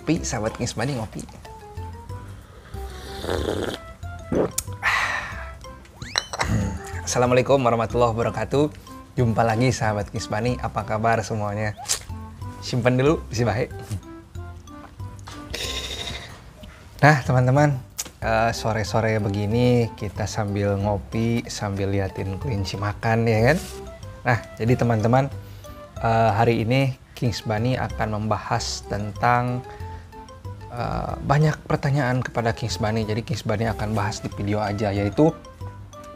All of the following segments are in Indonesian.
Ngopi, sahabat Kingsbani ngopi. Assalamualaikum warahmatullahi wabarakatuh. Jumpa lagi sahabat Kingsbani, apa kabar semuanya? Simpan dulu, si baik. Nah teman-teman, sore-sore begini kita sambil ngopi, sambil liatin kelinci makan ya kan. Nah jadi teman-teman, hari ini Kingsbani akan membahas tentang banyak pertanyaan kepada Kingsbani. Jadi Kingsbani akan bahas di video aja, yaitu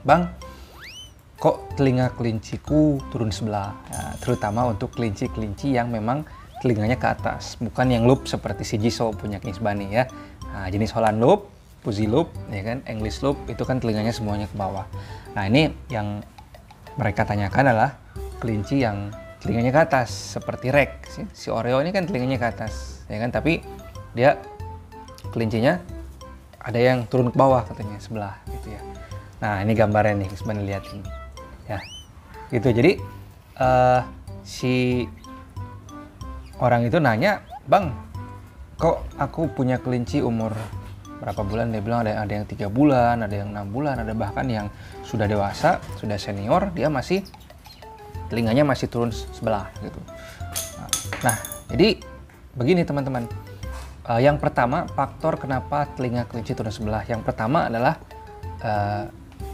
Bang, kok telinga kelinciku turun sebelah? Nah, terutama untuk kelinci-kelinci yang memang telinganya ke atas, bukan yang loop seperti si Jisoo punya Kingsbani ya. Nah, jenis Holland loop, Fuzzy loop, ya kan, English loop itu kan telinganya semuanya ke bawah. Nah ini yang mereka tanyakan adalah kelinci yang telinganya ke atas seperti Rex. Si Oreo ini kan telinganya ke atas, ya kan, tapi dia kelincinya ada yang turun ke bawah katanya sebelah gitu ya. Nah ini gambarnya nih, Kingsbani lihat ini ya gitu. Jadi si orang itu nanya, Bang, kok aku punya kelinci umur berapa bulan? Dia bilang ada yang 3 bulan, ada yang 6 bulan, ada bahkan yang sudah dewasa, sudah senior, dia masih telinganya masih turun sebelah gitu. Nah jadi begini teman-teman, yang pertama faktor kenapa telinga kelinci turun sebelah, yang pertama adalah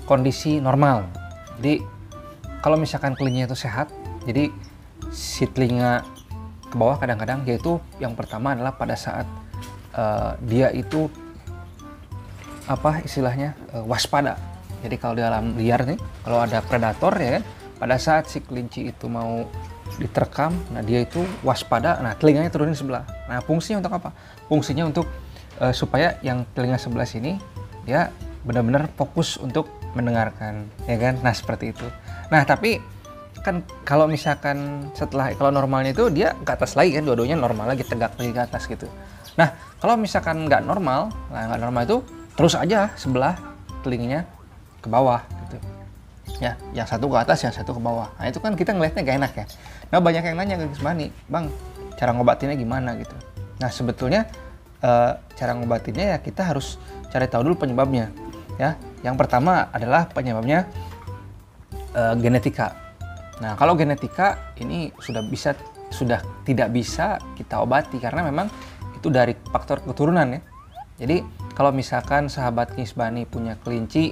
kondisi normal. Jadi kalau misalkan kelincinya itu sehat, jadi si telinga ke bawah kadang-kadang, yaitu yang pertama adalah pada saat dia itu apa istilahnya waspada. Jadi kalau di alam liar nih, kalau ada predator ya kan, pada saat si kelinci itu mau diterkam, nah dia itu waspada, nah telinganya turunin sebelah. Nah fungsinya untuk apa? Fungsinya untuk supaya yang telinga sebelah sini dia benar-benar fokus untuk mendengarkan, ya kan? Nah seperti itu. Nah tapi kan kalau misalkan setelah, kalau normalnya itu dia ke atas lagi kan, dua-duanya normal lagi, tegak lagi ke atas gitu. Nah kalau misalkan nggak normal, nah nggak normal itu terus aja sebelah telinganya ke bawah gitu ya, yang satu ke atas, yang satu ke bawah. Nah itu kan kita ngelihatnya gak enak ya. Nah banyak yang nanya ke Kingsbani, Bang, cara ngobatinnya gimana gitu. Nah sebetulnya cara ngobatinnya ya kita harus cari tahu dulu penyebabnya ya. Yang pertama adalah penyebabnya genetika. Nah kalau genetika ini sudah tidak bisa kita obati karena memang itu dari faktor keturunan ya. Jadi kalau misalkan sahabat Kingsbani punya kelinci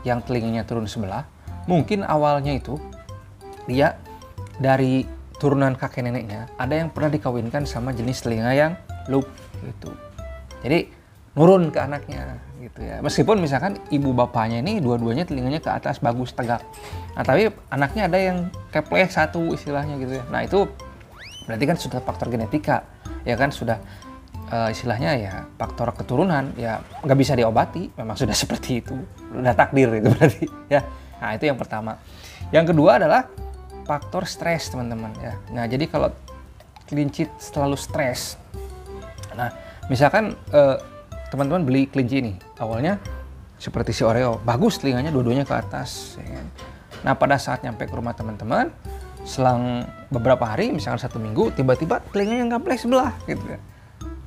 yang telinganya turun sebelah, mungkin awalnya itu dia dari turunan kakek neneknya ada yang pernah dikawinkan sama jenis telinga yang loop gitu. Jadi nurun ke anaknya gitu ya. Meskipun misalkan ibu bapaknya ini dua-duanya telinganya ke atas bagus tegak. Nah tapi anaknya ada yang keplek satu istilahnya gitu ya. Nah itu berarti kan sudah faktor genetika ya kan, sudah istilahnya ya faktor keturunan ya, nggak bisa diobati, memang sudah seperti itu, udah takdir itu berarti ya. Nah itu yang pertama. Yang kedua adalah faktor stres teman-teman ya. Nah jadi kalau kelinci selalu stres, nah misalkan teman-teman beli kelinci ini awalnya seperti si Oreo, bagus telinganya dua-duanya ke atas ya kan? Nah pada saat nyampe ke rumah teman-teman, selang beberapa hari misalkan 1 minggu, tiba-tiba telinganya ngamplek sebelah gitu ya.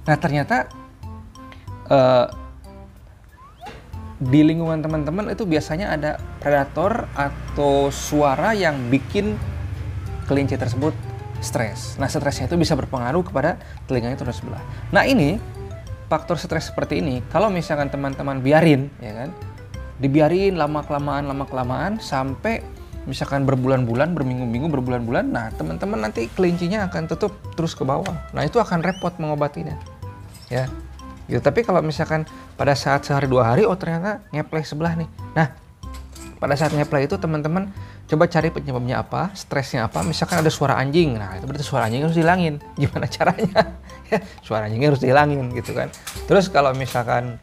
Nah ternyata di lingkungan teman-teman itu biasanya ada predator atau suara yang bikin kelinci tersebut stres. Nah stresnya itu bisa berpengaruh kepada telinganya turun sebelah. Nah ini faktor stres seperti ini, kalau misalkan teman-teman biarin ya kan, dibiarin lama-kelamaan sampai misalkan berbulan-bulan, berminggu-minggu, berbulan-bulan, nah teman-teman nanti kelincinya akan tutup terus ke bawah. Nah itu akan repot mengobatinya ya gitu. Tapi kalau misalkan pada saat sehari 2 hari, oh ternyata ngeplek sebelah nih, nah pada saat ngeplek itu teman-teman coba cari penyebabnya apa, stresnya apa. Misalkan ada suara anjing, nah itu berarti suara anjing harus dihilangin. Gimana caranya? Ya suara anjingnya harus dihilangin gitu kan. Terus kalau misalkan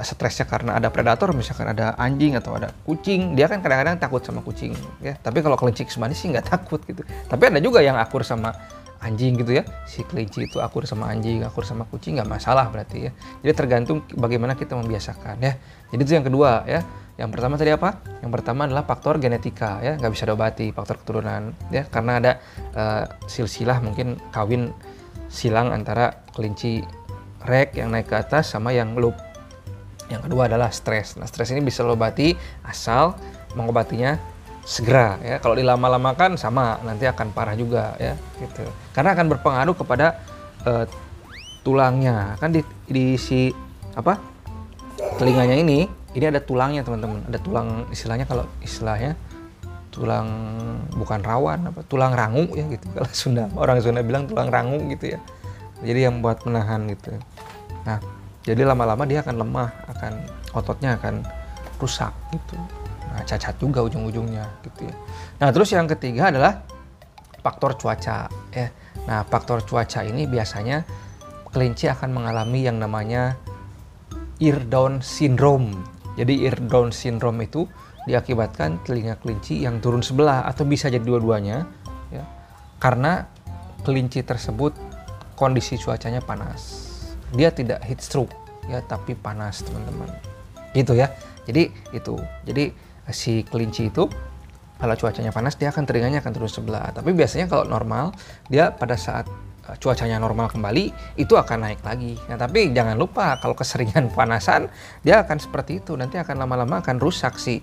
stresnya karena ada predator, misalkan ada anjing atau ada kucing, dia kan kadang-kadang takut sama kucing ya. Tapi kalau kelinci Kingsbani sih nggak takut gitu. Tapi ada juga yang akur sama anjing gitu ya. Si kelinci itu akur sama anjing, akur sama kucing, nggak masalah berarti ya. Jadi tergantung bagaimana kita membiasakan ya. Jadi itu yang kedua ya. Yang pertama tadi apa? Yang pertama adalah faktor genetika ya, nggak bisa diobati, faktor keturunan ya, karena ada silsilah mungkin kawin silang antara kelinci rek yang naik ke atas sama yang loop. Yang kedua adalah stres. Nah, stres ini bisa lo obati asal mengobatinya segera ya. Kalau dilama-lamakan sama nanti akan parah juga ya gitu. Karena akan berpengaruh kepada tulangnya. Kan di si apa? Telinganya ini ada tulangnya, teman-teman. Ada tulang, istilahnya kalau istilahnya tulang bukan rawan apa tulang rangu ya gitu. Kalau orang Sunda bilang tulang rangu gitu ya. Jadi yang buat menahan gitu. Nah, jadi lama-lama dia akan lemah, ototnya akan rusak gitu. Nah, cacat juga ujung-ujungnya gitu ya. Nah, terus yang ketiga adalah faktor cuaca ya. Nah, faktor cuaca ini biasanya kelinci akan mengalami yang namanya ear down syndrome. Jadi ear down syndrome itu diakibatkan telinga kelinci yang turun sebelah atau bisa jadi dua-duanya ya. Karena kelinci tersebut kondisi cuacanya panas. Dia tidak heat stroke ya, tapi panas, teman-teman. Gitu ya. Jadi itu. Jadi si kelinci itu kalau cuacanya panas dia telinganya akan turun sebelah. Tapi biasanya kalau normal dia pada saat cuacanya normal kembali itu akan naik lagi. Nah, tapi jangan lupa kalau keseringan panasan dia akan seperti itu. Nanti akan lama-lama akan rusak si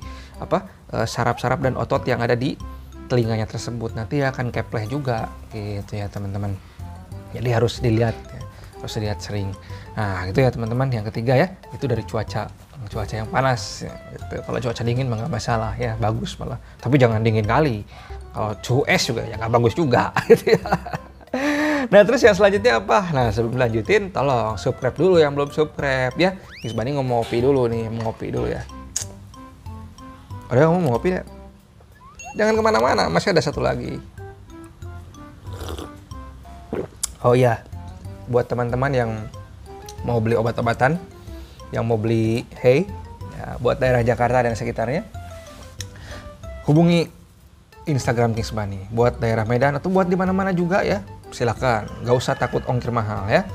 saraf-saraf dan otot yang ada di telinganya tersebut. Nanti dia akan kepleh juga gitu ya, teman-teman. Jadi harus dilihat ya. Harus dilihat sering. Nah, gitu ya teman-teman. Yang ketiga ya, itu dari cuaca yang panas ya, gitu. Kalau cuaca dingin mah nggak masalah ya, bagus malah. Tapi jangan dingin kali. Kalau suhu es juga ya nggak bagus juga gitu ya. Nah, terus yang selanjutnya apa? Nah, sebelum lanjutin, tolong subscribe dulu yang belum subscribe ya. Kings Bunny mau ngopi dulu nih, mau ngopi dulu ya. Ada kamu mau ngopi ya? Jangan kemana-mana, masih ada satu lagi. Oh iya, buat teman-teman yang mau beli obat-obatan, yang mau beli hay, ya, buat daerah Jakarta dan sekitarnya, hubungi Instagram Kings Bunny. Buat daerah Medan atau buat di mana-mana juga ya, silakan. Gak usah takut ongkir mahal ya.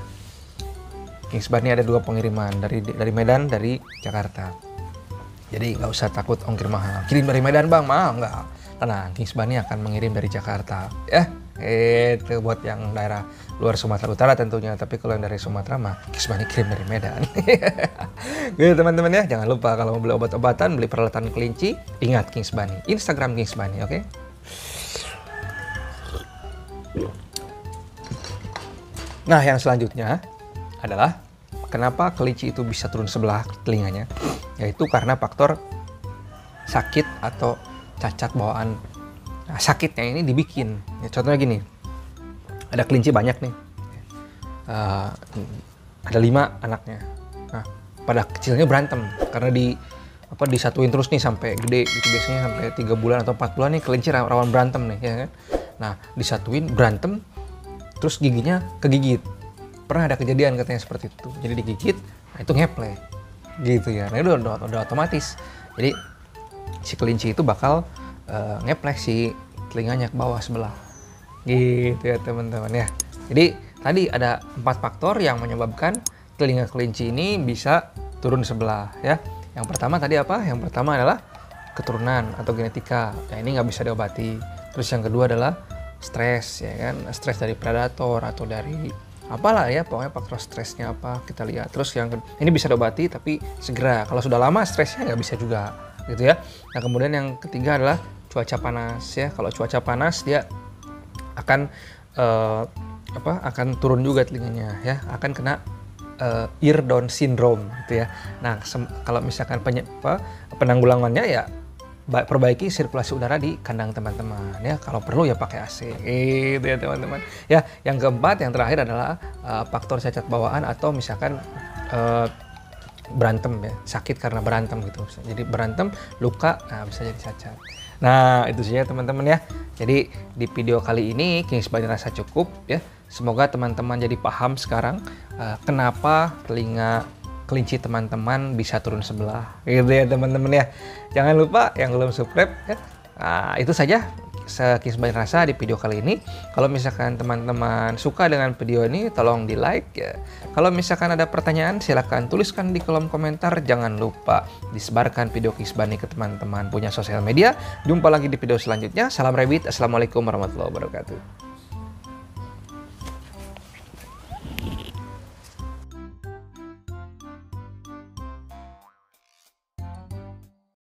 Kings Bunny ada 2 pengiriman dari Medan, dari Jakarta. Jadi gak usah takut ongkir mahal. Kirim dari Medan bang, mahal nggak? Tenang, Kings Bunny akan mengirim dari Jakarta ya. Itu buat yang daerah luar Sumatera Utara tentunya. Tapi kalau yang dari Sumatera mah Kings Bunny kirim dari Medan. Gitu teman-teman ya. Jangan lupa kalau mau beli obat-obatan, beli peralatan kelinci, ingat Kings Bunny. Instagram Kings Bunny, oke? Nah, yang selanjutnya adalah kenapa kelinci itu bisa turun sebelah telinganya, yaitu karena faktor sakit atau cacat bawaan. Nah, sakitnya ini dibikin. Ya, contohnya gini, ada kelinci banyak nih, ada 5 anaknya. Nah, pada kecilnya berantem karena disatuin terus nih sampai gede gitu, biasanya sampai 3 bulan atau 4 bulan nih kelinci rawan berantem nih ya kan. Nah, disatuin berantem terus giginya kegigit. Pernah ada kejadian katanya seperti itu. Jadi digigit, nah itu ngepleh gitu ya. Nah, itu udah otomatis. Jadi si kelinci itu bakal ngepleh si telinganya ke bawah sebelah. Gitu ya teman-teman ya. Jadi tadi ada 4 faktor yang menyebabkan telinga kelinci ini bisa turun sebelah ya. Yang pertama tadi apa? Yang pertama adalah keturunan atau genetika. Nah, ini nggak bisa diobati. Terus yang kedua adalah stres ya kan. Stres dari predator atau dari apalah ya, pokoknya faktor stresnya apa kita lihat. Terus yang ini bisa diobati tapi segera. Kalau sudah lama stresnya nggak bisa juga gitu ya. Nah, kemudian yang ketiga adalah cuaca panas ya. Kalau cuaca panas dia akan akan turun juga telinganya ya, akan kena ear down syndrome gitu ya. Nah, kalau misalkan penanggulangannya ya perbaiki sirkulasi udara di kandang teman-teman ya. Kalau perlu ya pakai AC gitu ya teman-teman. Ya, yang keempat yang terakhir adalah faktor cacat bawaan atau misalkan berantem ya, sakit karena berantem gitu. Jadi berantem, luka, nah bisa jadi cacat. Nah, itu saja teman-teman ya. Jadi di video kali ini Kings Bunny rasa cukup ya. Semoga teman-teman jadi paham sekarang kenapa telinga kelinci teman-teman bisa turun sebelah. Gitu ya teman-teman ya. Jangan lupa yang belum subscribe ya. Nah, itu saja Kings Bunny rasa di video kali ini. Kalau misalkan teman-teman suka dengan video ini, tolong di like ya. Kalau misalkan ada pertanyaan, silahkan tuliskan di kolom komentar. Jangan lupa disebarkan video Kings Bunny ke teman-teman punya sosial media. Jumpa lagi di video selanjutnya. Salam Rabbit. Assalamualaikum warahmatullahi wabarakatuh.